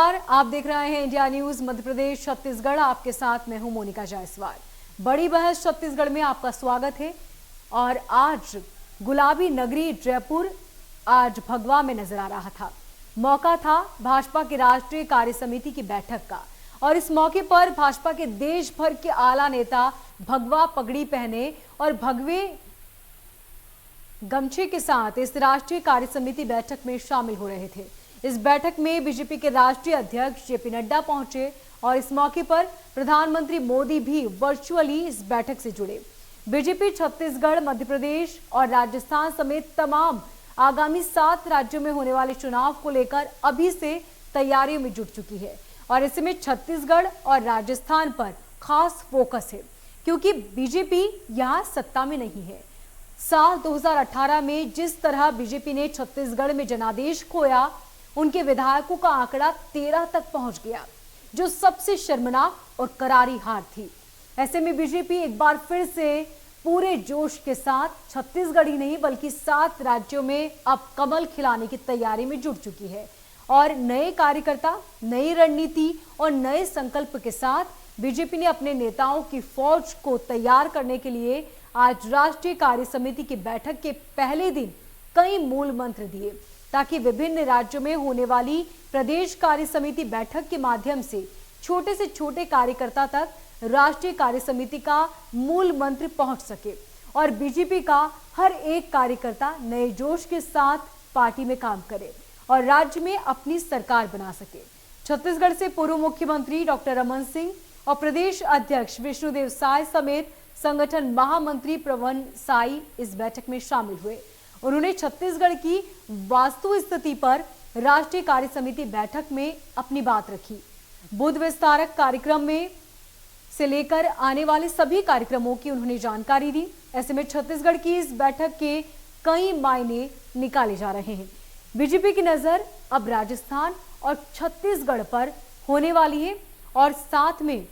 नमस्कार, आप देख रहे हैं इंडिया न्यूज मध्य प्रदेश छत्तीसगढ़। आपके साथ मैं हूं मोनिका जायसवाल। बड़ी बहस छत्तीसगढ़ में आपका स्वागत है। और आज गुलाबी नगरी जयपुर आज भगवा में नजर आ रहा था। मौका था भाजपा की राष्ट्रीय कार्य समिति की बैठक का और इस मौके पर भाजपा के देश भर के आला नेता भगवा पगड़ी पहने और भगवे गमछे के साथ इस राष्ट्रीय कार्य समिति बैठक में शामिल हो रहे थे। इस बैठक में बीजेपी के राष्ट्रीय अध्यक्ष जेपी नड्डा पहुंचे और इस मौके पर प्रधानमंत्री मोदी भी वर्चुअली इस बैठक से जुड़े। बीजेपी छत्तीसगढ़, मध्य प्रदेश और राजस्थान समेत तमाम आगामी 7 राज्यों में होने वाले चुनाव को लेकर अभी से तैयारियों में जुट चुकी है और ऐसे में छत्तीसगढ़ और राजस्थान पर खास फोकस है क्योंकि बीजेपी यहां सत्ता में नहीं है। साल 2018 में जिस तरह बीजेपी ने छत्तीसगढ़ में जनादेश खोया, उनके विधायकों का आंकड़ा 13 तक पहुंच गया, जो सबसे शर्मनाक और करारी हार थी। ऐसे में बीजेपी एक बार फिर से पूरे जोश के साथ छत्तीसगढ़ ही नहीं बल्कि 7 राज्यों में अब कमल खिलाने की तैयारी में जुट चुकी है और नए कार्यकर्ता, नई रणनीति और नए संकल्प के साथ बीजेपी ने अपने नेताओं की फौज को तैयार करने के लिए आज राष्ट्रीय कार्य समिति की बैठक के पहले दिन कई मूल मंत्र दिए ताकि विभिन्न राज्यों में होने वाली प्रदेश कार्य समिति बैठक के माध्यम से छोटे कार्यकर्ता तक राष्ट्रीय कार्य समिति का मूल मंत्र पहुंच सके और बीजेपी का हर एक कार्यकर्ता नए जोश के साथ पार्टी में काम करे और राज्य में अपनी सरकार बना सके। छत्तीसगढ़ से पूर्व मुख्यमंत्री डॉक्टर रमन सिंह और प्रदेश अध्यक्ष विष्णुदेव साय समेत संगठन महामंत्री प्रवन साई इस बैठक में शामिल हुए। उन्होंने छत्तीसगढ़ की वास्तु स्थिति पर राष्ट्रीय कार्य समिति बैठक में अपनी बात रखी। बुद्ध विस्तारक कार्यक्रम में से लेकर आने वाले सभी कार्यक्रमों की उन्होंने जानकारी दी। ऐसे में छत्तीसगढ़ की इस बैठक के कई मायने निकाले जा रहे हैं। बीजेपी की नजर अब राजस्थान और छत्तीसगढ़ पर होने वाली है और साथ में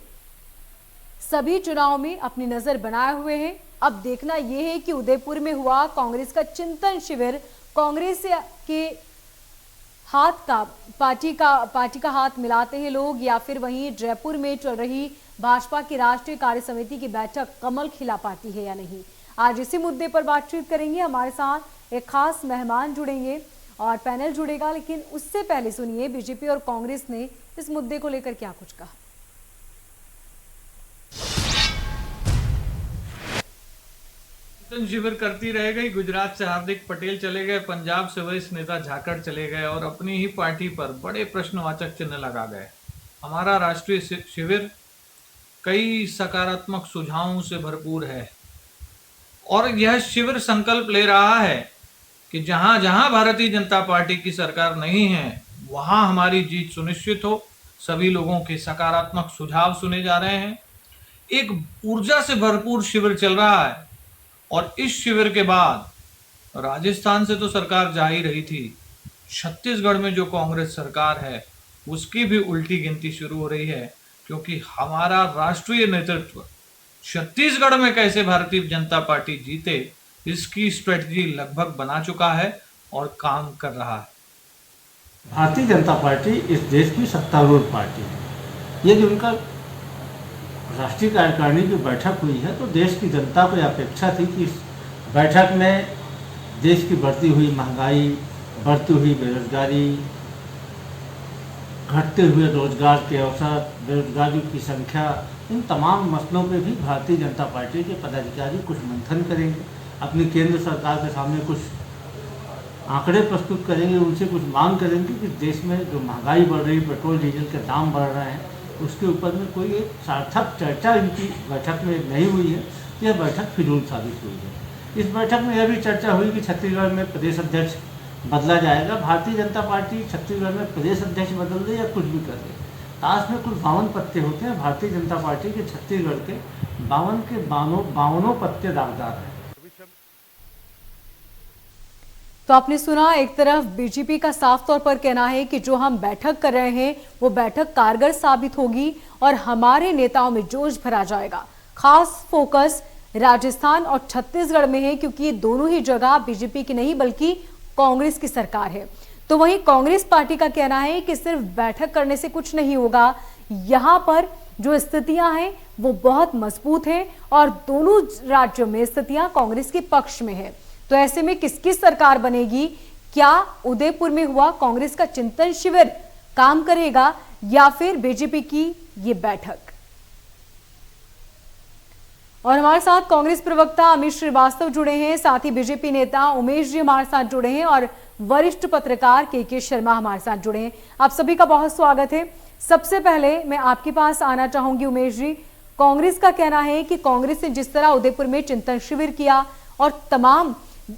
सभी चुनाव में अपनी नजर बनाए हुए हैं। अब देखना यह है कि उदयपुर में हुआ कांग्रेस का चिंतन शिविर कांग्रेस के हाथ का पार्टी का हाथ मिलाते हैं लोग या फिर वहीं जयपुर में चल रही भाजपा की राष्ट्रीय कार्य समिति की बैठक कमल खिला पाती है या नहीं। आज इसी मुद्दे पर बातचीत करेंगे। हमारे साथ एक खास मेहमान जुड़ेंगे और पैनल जुड़ेगा, लेकिन उससे पहले सुनिए बीजेपी और कांग्रेस ने इस मुद्दे को लेकर क्या कुछ कहा। शिविर करती रह गई। गुजरात से हार्दिक पटेल चले गए, पंजाब से वरिष्ठ नेता झाकड़ चले गए और अपनी ही पार्टी पर बड़े प्रश्नवाचक चिन्ह लगा गए। हमारा राष्ट्रीय शिविर कई सकारात्मक सुझावों से भरपूर है और यह शिविर संकल्प ले रहा है कि जहां जहां भारतीय जनता पार्टी की सरकार नहीं है वहां हमारी जीत सुनिश्चित हो। सभी लोगों के सकारात्मक सुझाव सुने जा रहे हैं। एक ऊर्जा से भरपूर शिविर चल रहा है और इस शिविर के बाद राजस्थान से तो सरकार जा ही रही थी, छत्तीसगढ़ में जो कांग्रेस सरकार है उसकी भी उल्टी गिनती शुरू हो रही है क्योंकि हमारा राष्ट्रीय नेतृत्व छत्तीसगढ़ में कैसे भारतीय जनता पार्टी जीते इसकी स्ट्रेटजी लगभग बना चुका है और काम कर रहा है। भारतीय जनता पार्टी इस देश की सत्तारूढ़ पार्टी है। ये जो उनका राष्ट्रीय कार्यकारिणी की बैठक हुई है तो देश की जनता को अपेक्षा थी कि इस बैठक में देश की बढ़ती हुई महंगाई, बढ़ती हुई बेरोजगारी, घटते हुए रोजगार के अवसर, बेरोजगारी की संख्या, इन तमाम मसलों पे भी भारतीय जनता पार्टी के पदाधिकारी कुछ मंथन करेंगे, अपनी केंद्र सरकार के सामने कुछ आंकड़े प्रस्तुत करेंगे, उनसे कुछ मांग करेंगे कि देश में जो महंगाई बढ़ रही, पेट्रोल डीजल के दाम बढ़ रहे हैं, उसके ऊपर में कोई एक सार्थक चर्चा इनकी बैठक में नहीं हुई है। यह बैठक फिजूल साबित हुई है। इस बैठक में यह भी चर्चा हुई कि छत्तीसगढ़ में प्रदेश अध्यक्ष बदला जाएगा। भारतीय जनता पार्टी छत्तीसगढ़ में प्रदेश अध्यक्ष बदल दे या कुछ भी कर दे, ताश में कुल 52 पत्ते होते हैं। भारतीय जनता पार्टी के छत्तीसगढ़ के 52 के 52 पत्ते दागदार हैं। तो आपने सुना, एक तरफ बीजेपी का साफ तौर पर कहना है कि जो हम बैठक कर रहे हैं वो बैठक कारगर साबित होगी और हमारे नेताओं में जोश भरा जाएगा। खास फोकस राजस्थान और छत्तीसगढ़ में है क्योंकि ये दोनों ही जगह बीजेपी की नहीं बल्कि कांग्रेस की सरकार है। तो वहीं कांग्रेस पार्टी का कहना है कि सिर्फ बैठक करने से कुछ नहीं होगा, यहाँ पर जो स्थितियां हैं वो बहुत मजबूत हैं और दोनों राज्यों में स्थितियां कांग्रेस के पक्ष में है। तो ऐसे में किसकी सरकार बनेगी? क्या उदयपुर में हुआ कांग्रेस का चिंतन शिविर काम करेगा या फिर बीजेपी की ये बैठक? और हमारे साथ कांग्रेस प्रवक्ता अमित श्रीवास्तव जुड़े हैं, साथ ही बीजेपी नेता उमेश जी हमारे साथ जुड़े हैं और वरिष्ठ पत्रकार के शर्मा हमारे साथ जुड़े हैं। आप सभी का बहुत स्वागत है। सबसे पहले मैं आपके पास आना चाहूंगी उमेश जी, कांग्रेस का कहना है कि कांग्रेस ने जिस तरह उदयपुर में चिंतन शिविर किया और तमाम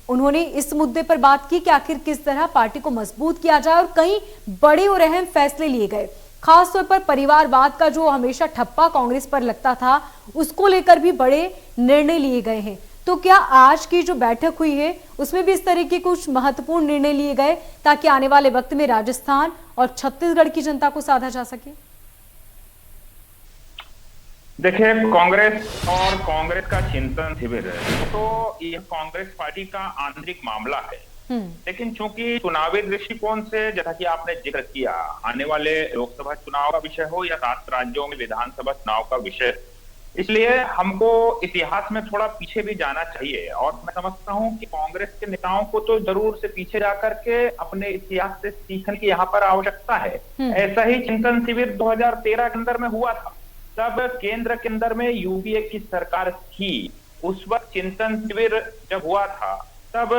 उन्होंने इस मुद्दे पर बात की कि आखिर किस तरह पार्टी को मजबूत किया जाए और कई बड़े और अहम फैसले लिए गए, खासतौर पर परिवारवाद का जो हमेशा ठप्पा कांग्रेस पर लगता था उसको लेकर भी बड़े निर्णय लिए गए हैं। तो क्या आज की जो बैठक हुई है उसमें भी इस तरह के कुछ महत्वपूर्ण निर्णय लिए गए ताकि आने वाले वक्त में राजस्थान और छत्तीसगढ़ की जनता को साधा जा सके? देखिए, कांग्रेस और कांग्रेस का चिंतन शिविर तो यह कांग्रेस पार्टी का आंतरिक मामला है, लेकिन चूंकि चुनावी दृष्टिकोण से, जैसा कि आपने जिक्र किया, आने वाले लोकसभा चुनाव का विषय हो या 7 राज्यों में विधानसभा चुनाव का विषय, इसलिए हमको इतिहास में थोड़ा पीछे भी जाना चाहिए। और मैं समझता हूं कि कांग्रेस के नेताओं को तो जरूर से पीछे जाकर के अपने इतिहास से सीखने की यहाँ पर आवश्यकता है। ऐसा ही चिंतन शिविर 2013 के अंदर में हुआ था। तब केंद्र के अंदर में यूपीए की सरकार थी। उस वक्त चिंतन शिविर जब हुआ था तब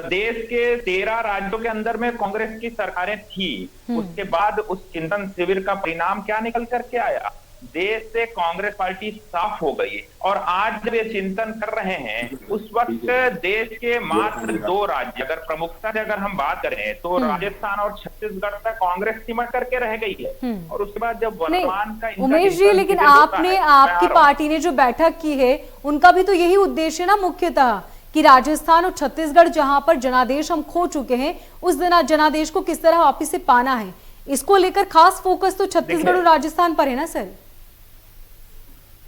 देश के 13 राज्यों के अंदर में कांग्रेस की सरकारें थी। उसके बाद उस चिंतन शिविर का परिणाम क्या निकल करके आया? देश से कांग्रेस पार्टी साफ हो गई। और आज जब ये चिंतन कर रहे हैं, उस वक्त देश के मात्र 2 राज्य, अगर प्रमुखता से अगर हम बात करें तो राजस्थान और छत्तीसगढ़ तक कांग्रेस सिमट करके रह गई है। और उसके बाद जब वर्तमान का उमेश जी, लेकिन आपकी पार्टी ने जो बैठक की है उनका भी तो यही उद्देश्य ना मुख्यतः कि राजस्थान और छत्तीसगढ़ जहां पर जनादेश हम खो चुके हैं उस जनादेश को किस तरह वापिस से पाना है, इसको लेकर खास फोकस तो छत्तीसगढ़ और राजस्थान पर है ना सर?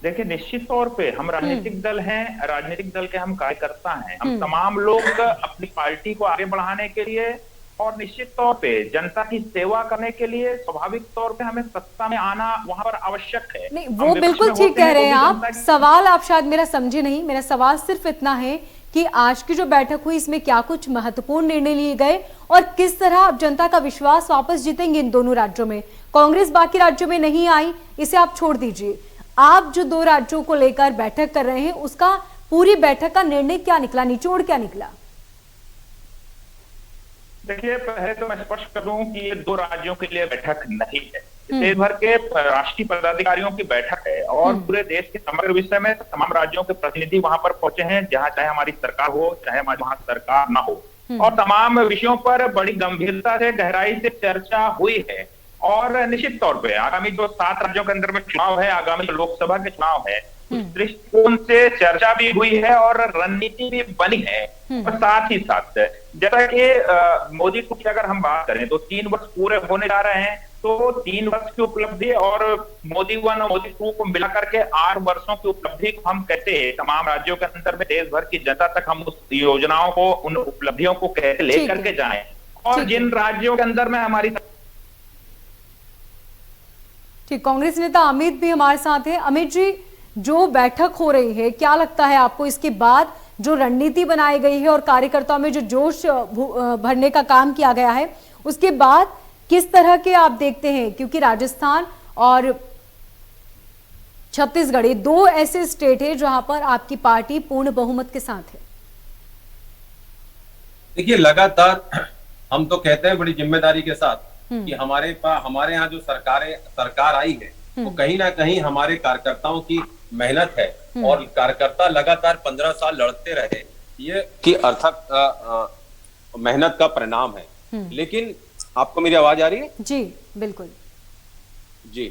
देखिए, निश्चित तौर पे हम राजनीतिक दल हैं, राजनीतिक दल के हम कार्यकर्ता हैं। हम तमाम लोग अपनी पार्टी को आगे बढ़ाने के लिए और निश्चित तौर पे जनता की सेवा करने के लिए स्वाभाविक तौर पे हमें सत्ता में आना वहां पर आवश्यक है। नहीं, वो बिल्कुल ठीक कह रहे हैं आप। सवाल आप शायद मेरा समझे नहीं। मेरा सवाल सिर्फ इतना है कि आज की जो बैठक हुई इसमें क्या कुछ महत्वपूर्ण निर्णय लिए गए और किस तरह आप जनता का विश्वास वापस जीतेंगे इन दोनों राज्यों में? कांग्रेस बाकी राज्यों में नहीं आई, इसे आप छोड़ दीजिए। आप जो 2 राज्यों को लेकर बैठक कर रहे हैं उसका पूरी बैठक का निर्णय क्या निकला, निचोड़ क्या निकला? देखिए, पहले तो मैं स्पष्ट कर दूं कि ये 2 राज्यों के लिए बैठक नहीं है, देश भर के राष्ट्रीय पदाधिकारियों की बैठक है। और पूरे देश के समग्र विषय में तमाम राज्यों के प्रतिनिधि वहां पर पहुंचे हैं, जहां चाहे हमारी सरकार हो चाहे वहां सरकार ना हो। और तमाम विषयों पर बड़ी गंभीरता से, गहराई से चर्चा हुई है। और निश्चित तौर पे आगामी जो 7 राज्यों के अंदर में चुनाव है, आगामी लोकसभा के चुनाव है, उस दृष्टिकोण से चर्चा भी हुई है और रणनीति भी बनी है। और साथ ही साथ जैसा कि मोदी को की अगर हम बात करें तो 3 वर्ष पूरे होने जा रहे हैं, तो 3 वर्ष की उपलब्धि और मोदी 1 और मोदी 2 को मिलाकर के 8 वर्षों की उपलब्धि को हम कहते हैं तमाम राज्यों के अंदर में देश भर की जनता तक हम उस योजनाओं को, उन उपलब्धियों को कैसे लेकर के जाएं। और जिन राज्यों के अंदर में हमारी ठीक, कांग्रेस नेता अमित भी हमारे साथ हैं। अमित जी, जो बैठक हो रही है क्या लगता है आपको इसके बाद जो रणनीति बनाई गई है और कार्यकर्ताओं में जो जोश भरने का काम किया गया है उसके बाद किस तरह के आप देखते हैं? क्योंकि राजस्थान और छत्तीसगढ़ ये 2 ऐसे स्टेट है जहां पर आपकी पार्टी पूर्ण बहुमत के साथ है। देखिए, लगातार हम तो कहते हैं बड़ी जिम्मेदारी के साथ कि हमारे यहाँ जो सरकार आई है वो कहीं ना कहीं हमारे कार्यकर्ताओं की मेहनत है। और कार्यकर्ता लगातार 15 साल लड़ते रहे, ये की अर्थक मेहनत का परिणाम है। लेकिन आपको मेरी आवाज आ रही है? जी बिल्कुल जी।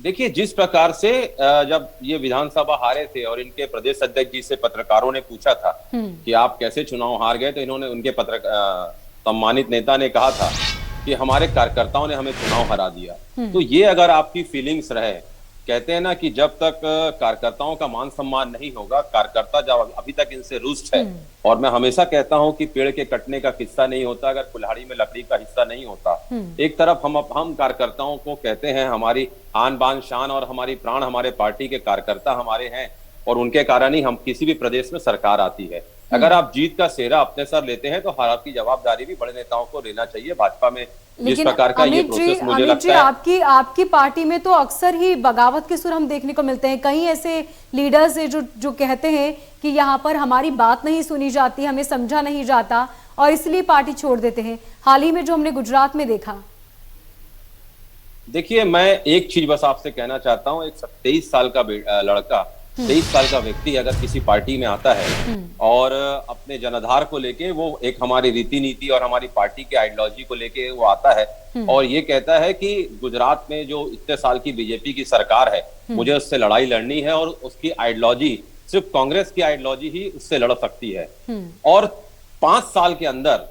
देखिए, जिस प्रकार से जब ये विधानसभा हारे थे और इनके प्रदेश अध्यक्ष जी से पत्रकारों ने पूछा था कि आप कैसे चुनाव हार गए, तो इन्होंने, उनके सम्मानित नेता ने कहा था कि हमारे कार्यकर्ताओं ने हमें चुनाव हरा दिया। तो ये अगर आपकी फीलिंग्स रहे कहते हैं ना कि जब तक कार्यकर्ताओं का मान सम्मान नहीं होगा, कार्यकर्ता जब अभी तक इनसे रुष्ट है, और मैं हमेशा कहता हूं कि पेड़ के कटने का किस्सा नहीं होता अगर कुल्हाड़ी में लकड़ी का हिस्सा नहीं होता। एक तरफ हम कार्यकर्ताओं को कहते हैं हमारी आन बान शान और हमारी प्राण हमारे पार्टी के कार्यकर्ता हमारे हैं, और उनके कारण ही हम किसी भी प्रदेश में सरकार आती है। अगर आप जीत का सेहरा अपने सर लेते हैं तो हार की जवाबदारी भी बड़े नेताओं को लेना चाहिए। भाजपा में जिस प्रकार का ये प्रोसेस मुझे लगता है, आपकी पार्टी में तो अक्सर ही बगावत के सुर हम देखने को मिलते हैं। कई ऐसे लीडर्स हैं जो कहते हैं कि यहाँ पर हमारी बात नहीं सुनी जाती, हमें समझा नहीं जाता और इसलिए पार्टी छोड़ देते हैं। हाल ही में जो हमने गुजरात में देखा। देखिए, मैं एक चीज बस आपसे कहना चाहता हूँ, एक 23 साल का लड़का, 23 साल का व्यक्ति अगर किसी पार्टी में आता है और अपने जनाधार को लेके, वो एक हमारी रीति नीति और हमारी पार्टी के आइडियोलॉजी को लेके वो आता है और ये कहता है कि गुजरात में जो इतने साल की बीजेपी की सरकार है, मुझे उससे लड़ाई लड़नी है और उसकी आइडियोलॉजी, सिर्फ कांग्रेस की आइडियोलॉजी ही उससे लड़ सकती है। और 5 साल के अंदर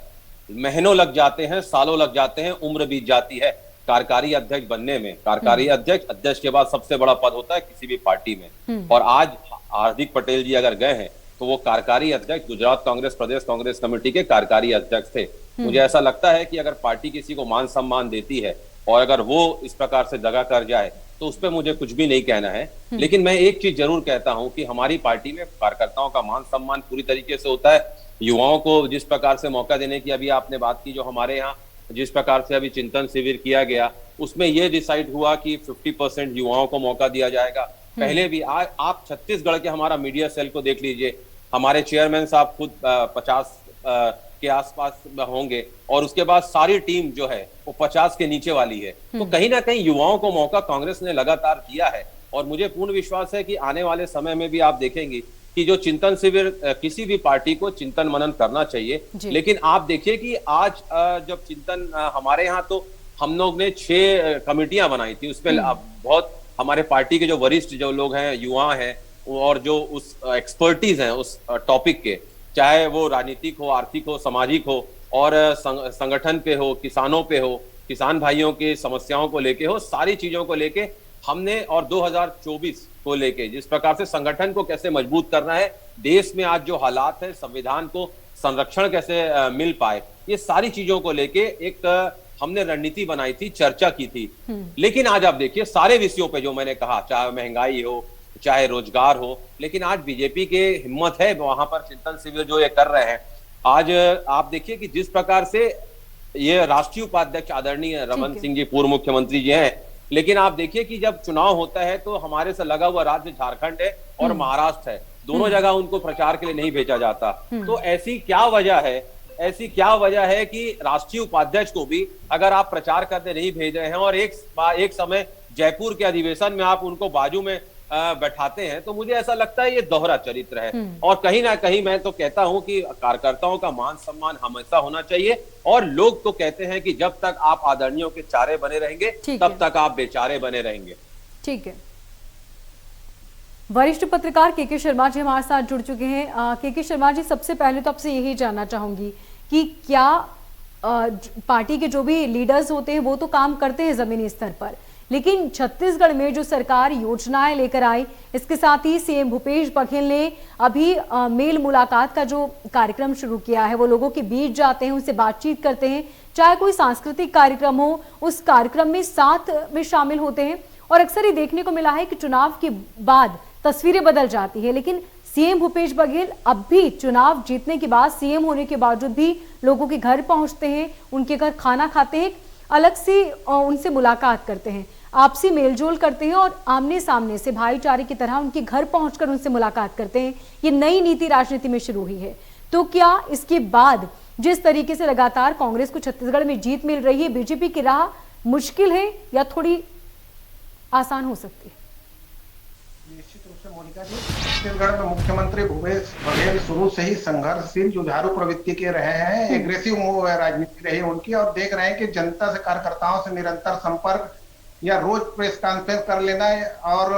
महीनों लग जाते हैं, सालों लग जाते हैं, उम्र बीत जाती है कार्यकारी अध्यक्ष बनने में। कार्यकारी अध्यक्ष के बाद सबसे बड़ा पद होता है किसी भी पार्टी में, और आज हार्दिक पटेल जी अगर गए हैं तो वो कार्यकारी अध्यक्ष, गुजरात कांग्रेस प्रदेश कांग्रेस कमेटी के कार्यकारी अध्यक्ष थे। मुझे ऐसा लगता है कि अगर पार्टी किसी को मान सम्मान देती है और अगर वो इस प्रकार से दगा कर जाए तो उस पर मुझे कुछ भी नहीं कहना है। लेकिन मैं एक चीज जरूर कहता हूं कि हमारी पार्टी में कार्यकर्ताओं का मान सम्मान पूरी तरीके से होता है। युवाओं को जिस प्रकार से मौका देने की अभी आपने बात की, जो हमारे यहाँ जिस प्रकार से अभी चिंतन शिविर किया गया, उसमें यह डिसाइड हुआ कि 50% युवाओं को मौका दिया जाएगा। पहले भी आप छत्तीसगढ़ के हमारा मीडिया सेल को देख लीजिए, हमारे चेयरमैन साहब खुद 50 के आसपास होंगे और उसके बाद सारी टीम जो है वो 50 के नीचे वाली है। तो कहीं ना कहीं युवाओं को मौका कांग्रेस ने लगातार दिया है और मुझे पूर्ण विश्वास है कि आने वाले समय में भी आप देखेंगे कि जो चिंतन शिविर, किसी भी पार्टी को चिंतन मनन करना चाहिए। लेकिन आप देखिए कि आज जब चिंतन हमारे यहाँ, तो हम लोग ने 6 कमेटियां बनाई थी, उसमें बहुत हमारे पार्टी के जो वरिष्ठ जो लोग हैं, युवा हैं और जो उस एक्सपर्टीज हैं उस टॉपिक के, चाहे वो राजनीतिक हो, आर्थिक हो, सामाजिक हो और संगठन पे हो, किसानों पे हो, किसान भाइयों की समस्याओं को लेके हो, सारी चीजों को लेके हमने, और 2024 को लेके जिस प्रकार से संगठन को कैसे मजबूत करना है, देश में आज जो हालात है, संविधान को संरक्षण कैसे मिल पाए, ये सारी चीजों को लेके एक हमने रणनीति बनाई थी, चर्चा की थी। लेकिन आज आप देखिए सारे विषयों पे जो मैंने कहा, चाहे महंगाई हो, चाहे रोजगार हो, लेकिन आज बीजेपी के हिम्मत है वहां पर चिंतन शिविर जो ये कर रहे हैं। आज आप देखिए कि जिस प्रकार से ये राष्ट्रीय उपाध्यक्ष आदरणीय रमन सिंह जी, पूर्व मुख्यमंत्री जी हैं, लेकिन आप देखिए कि जब चुनाव होता है तो हमारे से लगा हुआ राज्य झारखंड है और महाराष्ट्र है, दोनों जगह उनको प्रचार के लिए नहीं भेजा जाता। तो ऐसी क्या वजह है कि राष्ट्रीय उपाध्यक्ष को भी अगर आप प्रचार करने नहीं भेज रहे हैं और एक समय जयपुर के अधिवेशन में आप उनको बाजू में बैठाते हैं, तो मुझे ऐसा लगता है ये दोहरा चरित्र है। और कहीं ना कहीं मैं तो कहता हूं कि कार्यकर्ताओं का मान सम्मान हमेशा होना चाहिए, और लोग तो कहते हैं कि जब तक आप आदरणीयों के चारे बने रहेंगे तब तक आप बेचारे बने रहेंगे। ठीक है। वरिष्ठ पत्रकार के शर्मा जी हमारे साथ जुड़ चुके हैं। के शर्मा जी, सबसे पहले तो आपसे यही जानना चाहूंगी कि क्या पार्टी के जो भी लीडर्स होते हैं वो तो काम करते हैं जमीनी स्तर पर, लेकिन छत्तीसगढ़ में जो सरकार योजनाएं लेकर आई, इसके साथ ही सीएम भूपेश बघेल ने अभी मेल मुलाकात का जो कार्यक्रम शुरू किया है, वो लोगों के बीच जाते हैं, उनसे बातचीत करते हैं, चाहे कोई सांस्कृतिक कार्यक्रम हो, उस कार्यक्रम में साथ में शामिल होते हैं। और अक्सर ये देखने को मिला है कि चुनाव के बाद तस्वीरें बदल जाती है, लेकिन सीएम भूपेश बघेल अब भी चुनाव जीतने के बाद, सीएम होने के बावजूद भी लोगों के घर पहुंचते हैं, उनके घर खाना खाते हैं, अलग से उनसे मुलाकात करते हैं, आपसी मेलजोल करते हैं और आमने सामने से भाईचारे की तरह उनके घर पहुंचकर उनसे मुलाकात करते हैं। ये नई नीति राजनीति में शुरू हुई है। तो क्या इसके बाद जिस तरीके से लगातार कांग्रेस को छत्तीसगढ़ में जीत मिल रही है, बीजेपी की राह मुश्किल है या थोड़ी आसान हो सकती है? निश्चित रूप से मोनिका जी, छत्तीसगढ़ में मुख्यमंत्री भूपेश बघेल शुरू से ही संघर्षशील, जुझारू प्रवृत्ति के रहे हैं, एग्रेसिव राजनीति रही उनकी, और देख रहे हैं कि जनता से, कार्यकर्ताओं से निरंतर संपर्क या रोज प्रेस कॉन्फ्रेंस कर लेना और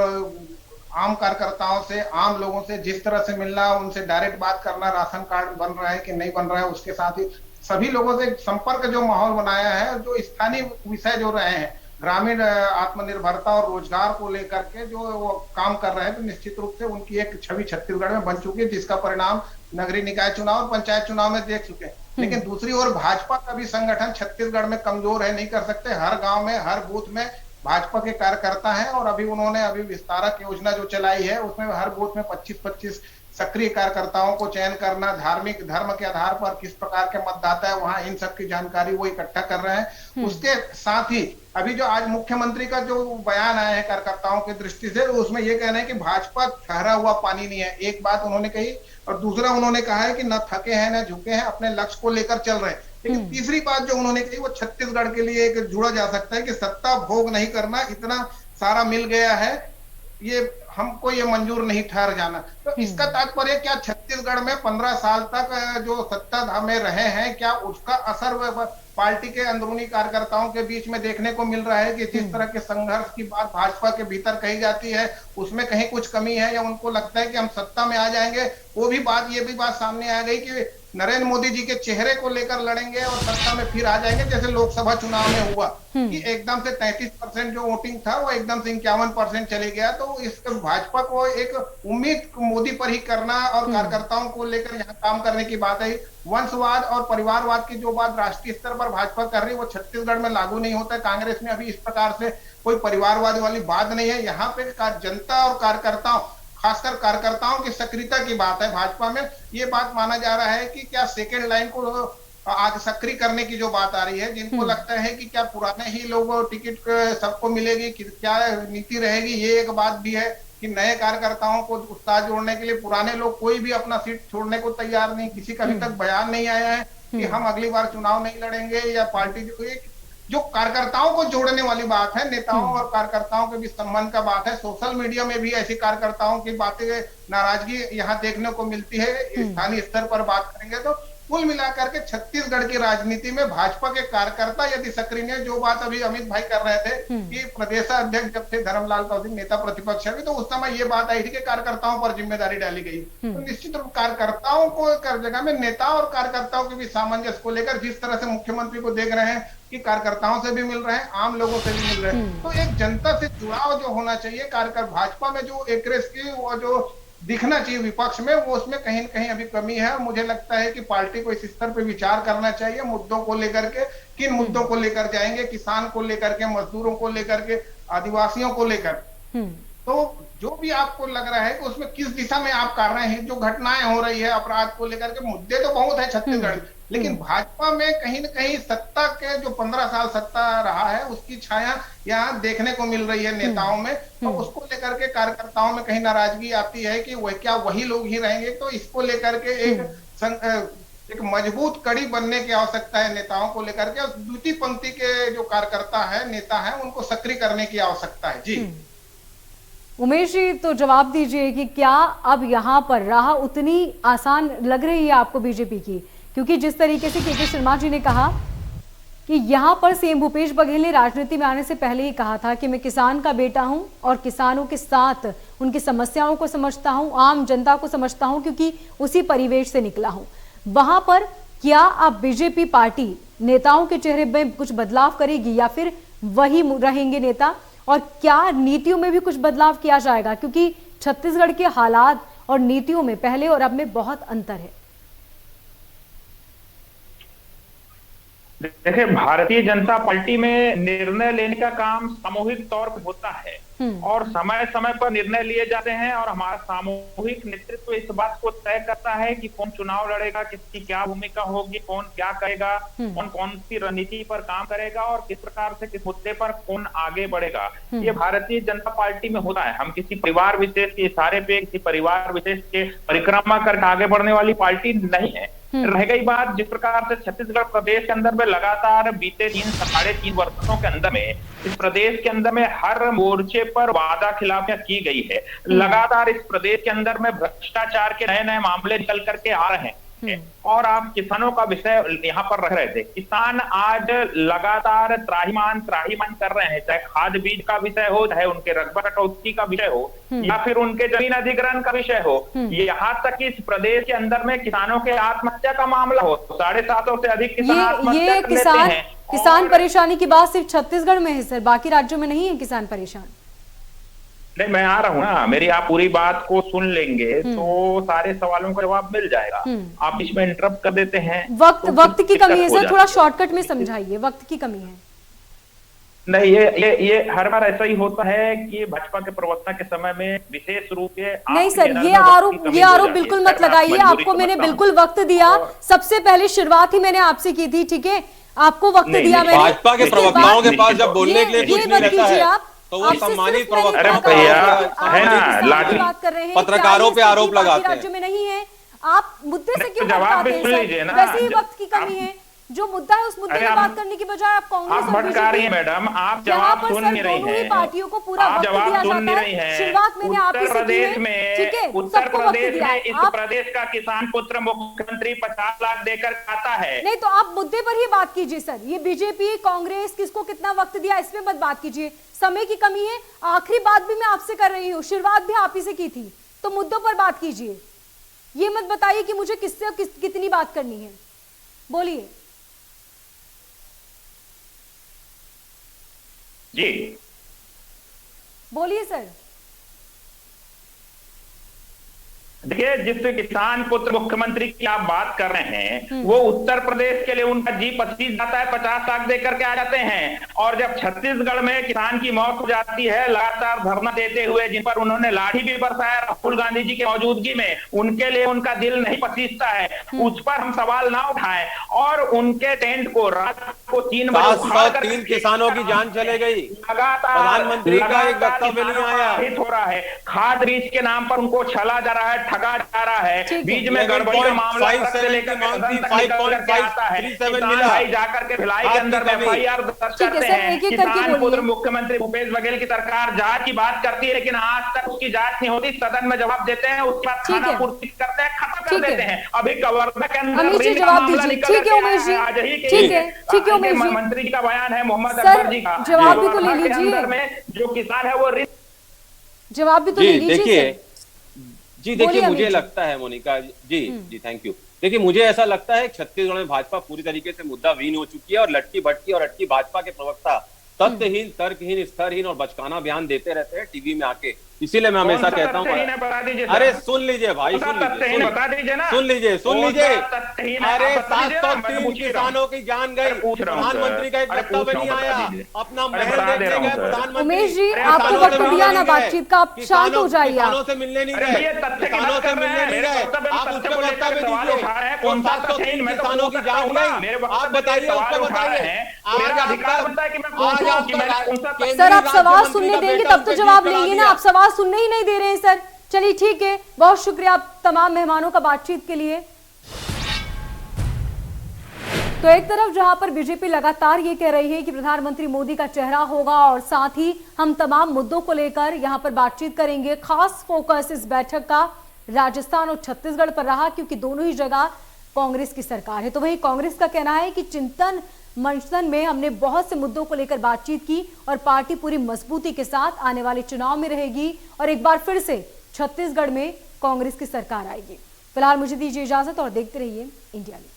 आम कार्यकर्ताओं से, आम लोगों से जिस तरह से मिलना, उनसे डायरेक्ट बात करना, राशन कार्ड बन रहा है कि नहीं बन रहा है, उसके साथ ही सभी लोगों से संपर्क जो माहौल बनाया है, जो स्थानीय विषय जो रहे हैं, ग्रामीण आत्मनिर्भरता और रोजगार को लेकर के जो वो काम कर रहे हैं, तो निश्चित रूप से उनकी एक छवि छत्तीसगढ़ में बन चुकी है, जिसका परिणाम नगरीय निकाय चुनाव और पंचायत चुनाव में देख चुके हैं। लेकिन दूसरी ओर भाजपा का भी संगठन छत्तीसगढ़ में कमजोर है, नहीं कर सकते। हर गांव में, हर बूथ में भाजपा के कार्यकर्ता हैं, और अभी विस्तारक योजना जो चलाई है उसमें हर बूथ में 25-25 सक्रिय कार्यकर्ताओं को चयन करना, धार्मिक धर्म के आधार पर किस प्रकार के मतदाता है वहां, इन सब की जानकारी वो इकट्ठा कर रहे हैं। उसके साथ ही अभी जो आज मुख्यमंत्री का जो बयान आया है कार्यकर्ताओं की दृष्टि से, उसमें ये कहना है कि भाजपा ठहरा हुआ पानी नहीं है, एक बात उन्होंने कही। और दूसरा उन्होंने कहा है कि न थके हैं न झुके हैं, अपने लक्ष्य को लेकर चल रहे हैं। लेकिन तीसरी बात जो उन्होंने कही वो छत्तीसगढ़ के लिए एक जुड़ा जा सकता है कि सत्ता भोग नहीं करना, इतना सारा मिल गया है, ये हमको ये मंजूर नहीं ठहर जाना। तो इसका तात्पर्य क्या, छत्तीसगढ़ में 15 साल तक जो सत्ता में रहे हैं, क्या उसका असर पार्टी के अंदरूनी कार्यकर्ताओं के बीच में देखने को मिल रहा है कि जिस तरह के संघर्ष की बात भाजपा के भीतर कही जाती है उसमें कहीं कुछ कमी है, या उनको लगता है कि हम सत्ता में आ जाएंगे? वो भी बात, ये भी बात सामने आ गई कि नरेंद्र मोदी जी के चेहरे को लेकर लड़ेंगे और सत्ता में फिर आ जाएंगे, जैसे लोकसभा चुनाव में हुआ कि एकदम से 33% जो वोटिंग था वो एकदम से 51% चले गया। तो इस भाजपा को एक उम्मीद मोदी पर ही करना और कार्यकर्ताओं को लेकर यहाँ काम करने की बात है। वंशवाद और परिवारवाद की जो बात राष्ट्रीय स्तर पर भाजपा कर रही है वो छत्तीसगढ़ में लागू नहीं होता है। कांग्रेस में अभी इस प्रकार से कोई परिवारवाद वाली बात नहीं है। यहाँ पे जनता और कार्यकर्ताओं, खासकर कार्यकर्ताओं की सक्रियता की बात है। भाजपा में ये बात माना जा रहा है कि क्या सेकेंड लाइन को आगे सक्रिय करने की जो बात आ रही है, जिनको लगता है कि क्या पुराने ही लोगों टिकट सबको मिलेगी, क्या नीति रहेगी, ये एक बात भी है कि नए कार्यकर्ताओं को उत्साह जोड़ने के लिए पुराने लोग कोई भी अपना सीट छोड़ने को तैयार नहीं। किसी का अभी तक बयान नहीं आया है कि हम अगली बार चुनाव नहीं लड़ेंगे, या पार्टी जो कार्यकर्ताओं को जोड़ने वाली बात है, नेताओं और कार्यकर्ताओं के बीच संबंध का बात है। सोशल मीडिया में भी ऐसी कार्यकर्ताओं की बातें, नाराजगी यहाँ देखने को मिलती है। स्थानीय स्तर पर बात करेंगे तो कुल मिलाकर के छत्तीसगढ़ की राजनीति में भाजपा के कार्यकर्ता यदि सक्रिय है, जो बात अभी अमित भाई कर रहे थे कि प्रदेशाध्यक्ष जब थे धर्मलाल कौशिक नेता प्रतिपक्ष अभी, तो उस समय ये बात आई थी कि कार्यकर्ताओं पर जिम्मेदारी डाली गई। तो निश्चित रूप कार्यकर्ताओं को कर जगह में नेता और कार्यकर्ताओं के भी सामंजस्य को लेकर जिस तरह से मुख्यमंत्री को देख रहे हैं कि कार्यकर्ताओं से भी मिल रहे हैं, आम लोगों से भी मिल रहे हैं, तो एक जनता से जुड़ाव जो होना चाहिए कार्यकर्ता भाजपा में, जो एक्रेस की वो जो दिखना चाहिए विपक्ष में, वो उसमें कहीं न कहीं अभी कमी है। मुझे लगता है कि पार्टी को इस स्तर पे विचार करना चाहिए मुद्दों को लेकर के, किन मुद्दों को लेकर जाएंगे, किसान को लेकर के, मजदूरों को लेकर के, आदिवासियों को लेकर। तो जो भी आपको लग रहा है कि उसमें किस दिशा में आप कर रहे हैं, जो घटनाएं हो रही है अपराध को लेकर के, मुद्दे तो बहुत है छत्तीसगढ़, लेकिन भाजपा में कहीं न कहीं सत्ता के जो 15 साल सत्ता रहा है उसकी छाया यहाँ देखने को मिल रही है नेताओं में, तो उसको लेकर के कार्यकर्ताओं में कहीं नाराजगी आती है कि वह क्या वही लोग ही रहेंगे। तो इसको लेकर के एक मजबूत कड़ी बनने की आवश्यकता है नेताओं को लेकर के, और द्वितीय पंक्ति के जो कार्यकर्ता है, नेता है, उनको सक्रिय करने की आवश्यकता है। जी उमेश जी, तो जवाब दीजिए कि क्या अब यहाँ पर राह उतनी आसान लग रही है आपको बीजेपी की? क्योंकि जिस तरीके से के शर्मा जी ने कहा कि यहाँ पर सीएम भूपेश बघेल ने राजनीति में आने से पहले ही कहा था कि मैं किसान का बेटा हूं और किसानों के साथ उनकी समस्याओं को समझता हूं, आम जनता को समझता हूं, क्योंकि उसी परिवेश से निकला हूं। वहां पर क्या अब बीजेपी पार्टी नेताओं के चेहरे में कुछ बदलाव करेगी या फिर वही रहेंगे नेता, और क्या नीतियों में भी कुछ बदलाव किया जाएगा? क्योंकि छत्तीसगढ़ के हालात और नीतियों में पहले और अब में बहुत अंतर है। देखिए, भारतीय जनता पार्टी में निर्णय लेने का काम सामूहिक तौर पर होता है और समय समय पर निर्णय लिए जाते हैं, और हमारा सामूहिक नेतृत्व इस बात को तय करता है कि कौन चुनाव लड़ेगा, किसकी क्या भूमिका होगी, कौन क्या करेगा, कौन कौन सी रणनीति पर काम करेगा और किस प्रकार से किस मुद्दे पर कौन आगे बढ़ेगा। ये भारतीय जनता पार्टी में होता है। हम किसी परिवार विशेष के इशारे पे, किसी परिवार विशेष के परिक्रमा करके आगे बढ़ने वाली पार्टी नहीं है। रह गई बात जिस प्रकार से छत्तीसगढ़ प्रदेश के अंदर में लगातार बीते 3-3.5 वर्षों के अंदर में इस प्रदेश के अंदर में हर मोर्चे पर वादा खिलाफियां की गई है। लगातार इस प्रदेश के अंदर में भ्रष्टाचार के नए नए मामले निकल करके आ रहे हैं। और आप किसानों का विषय यहाँ पर रख रहे थे। किसान आज लगातार त्राहिमाम कर रहे हैं, चाहे खाद बीज का विषय हो, चाहे उनके रकबा कटौती का विषय हो, या फिर उनके जमीन अधिग्रहण का विषय हो। यहाँ तक कि इस प्रदेश के अंदर में किसानों के आत्महत्या का मामला हो, 750 से अधिक किसान आत्महत्या कर लेते हैं। किसान परेशानी की बात सिर्फ छत्तीसगढ़ में है सर, बाकी राज्यों में नहीं है किसान परेशान। नहीं, मैं आ रहा हूँ ना, मेरी आप पूरी बात को सुन लेंगे तो सारे सवालों का जवाब मिल जाएगा। आप इसमें इंटरप्ट कर देते हैं। वक्त की कमी है सर, थोड़ा शॉर्टकट में समझाइए, वक्त की कमी है। नहीं, ये हर बार ऐसा ही होता है कि भाजपा के प्रवक्ता के समय में विशेष रूप से नहीं सर, ये आरोप बिल्कुल मत लगाइए। आपको मैंने बिल्कुल वक्त दिया, सबसे पहले शुरुआत ही मैंने आपसे की थी, ठीक है, आपको वक्त दिया मैंने। भाजपा के प्रवक्ताओं के पास जब बोलने के लिए कुछ नहीं रहता है आप तो वो सम्मानित प्रवक्ता है ना, लाठी बात कर रहे हैं, पत्रकारों पे आरोप लगाते हैं। राज्यों में नहीं है, आप मुद्दे से क्यों जवाब भी सुन लीजिए ना। वैसे ही वक्त की कमी है, जो मुद्दा है उस मुद्दे पे बात करने की बजाय आप कांग्रेस और भटका रही हैं मैडम, आप जवाब सुन नहीं रही हैं। पार्टियों को पूरा वक्त दिया जाता है। शुरुआत मैंने आप ही से की है, ठीक है, उत्तर सबको वक्त प्रदेश दिया में है। इस प्रदेश का किसान पुत्र मुख्यमंत्री 50 लाख देकर आता है। नहीं तो आप मुद्दे पर ही बात कीजिए सर, ये बीजेपी कांग्रेस किसको कितना वक्त दिया इसमें मत बात कीजिए, समय की कमी है। आखिरी बात भी मैं आपसे कर रही हूँ, शुरुआत भी आप ही से की थी, तो मुद्दों पर बात कीजिए, ये मत बताइए कि मुझे किससे कितनी बात करनी है। बोलिए जी, बोलिए सर। देखिए, जिस किसान पुत्र मुख्यमंत्री की आप बात कर रहे हैं वो उत्तर प्रदेश के लिए उनका जी 25 जाता है, 50 लाख देकर के आ जाते हैं। और जब छत्तीसगढ़ में किसान की मौत हो जाती है लगातार धरना देते हुए, जिन पर उन्होंने लाठी भी बरसाया राहुल गांधी जी की मौजूदगी में, उनके लिए उनका दिल नहीं पसीजता है, उस पर हम सवाल ना उठाएं। और उनके टेंट को रात को 3 बजे 703 किसानों की जान चले गई, लगातार प्रधानमंत्री का एक वक्तव्य नहीं आया, हो रहा है, खाद बीज के नाम पर उनको छला जा रहा है, ठगा जा रहा है, बीच में गड़बड़ी का मामला लेकर भाई जाकर के भिलाई के अंदर एफआईआर दर्ज करते हैं। किसान पुत्र मुख्यमंत्री भूपेश बघेल की सरकार जांच की बात करती है, लेकिन आज तक उसकी जांच नहीं होती। सदन में जवाब देते हैं, उसके बाद खाना पूर्ति करते हैं, खत्म कर देते हैं। अभी कवर्धा के अंदर जवाब दीजिए, ठीक है उमेश जी, ठीक है उमेश जी, मंत्री का बयान है मोहम्मद अकबर जी का, जवाब भी तो ले लीजिए, जो किसान है वो जवाब भी तो ले लीजिए। देखिए मुझे लगता है मोनिका जी थैंक यू। देखिए मुझे ऐसा लगता है छत्तीसगढ़ में भाजपा पूरी तरीके से मुद्दा विहीन हो चुकी है और लटकी भटकी और अटकी भाजपा के प्रवक्ता तथ्यहीन, तर्कहीन, स्तरहीन और बचकाना बयान देते रहते हैं टीवी में आके। इसीलिए मैं हमेशा कहता हूँ, अरे सुन लीजिए भाई, सुन लीजिए, अरे 703 किसानों की जान गई, प्रधानमंत्री का एक वक्तव्य नहीं आया, अपना महल देखने गए प्रधानमंत्री। उमेश जी, आपको वक्त दिया ना बातचीत का, आप शांत हो जाइए। किसानों से मिलने नहीं गए, किसानों से मिलने नहीं गए, आप उस पर वक्तव्य दीजिए। 703 किसानों की जान गई, आप बताइए, उस पर बताइए। सर आप सवाल सुनने देंगे तब तो जवाब लेंगे ना, आप सवाल सुनने ही नहीं दे रहे हैं सर। चलिए ठीक है, बहुत शुक्रिया आप तमाम मेहमानों का बातचीत के लिए। तो एक तरफ जहां पर बीजेपी लगातार ये कह रही है कि प्रधानमंत्री मोदी का चेहरा होगा और साथ ही हम तमाम मुद्दों को लेकर यहां पर बातचीत करेंगे। खास फोकस इस बैठक का राजस्थान और छत्तीसगढ़ पर रहा, क्योंकि दोनों ही जगह कांग्रेस की सरकार है। तो वहीं कांग्रेस का कहना है कि चिंतन मंथन में हमने बहुत से मुद्दों को लेकर बातचीत की और पार्टी पूरी मजबूती के साथ आने वाले चुनाव में रहेगी और एक बार फिर से छत्तीसगढ़ में कांग्रेस की सरकार आएगी। फिलहाल मुझे दीजिए इजाजत और देखते रहिए इंडिया न्यूज।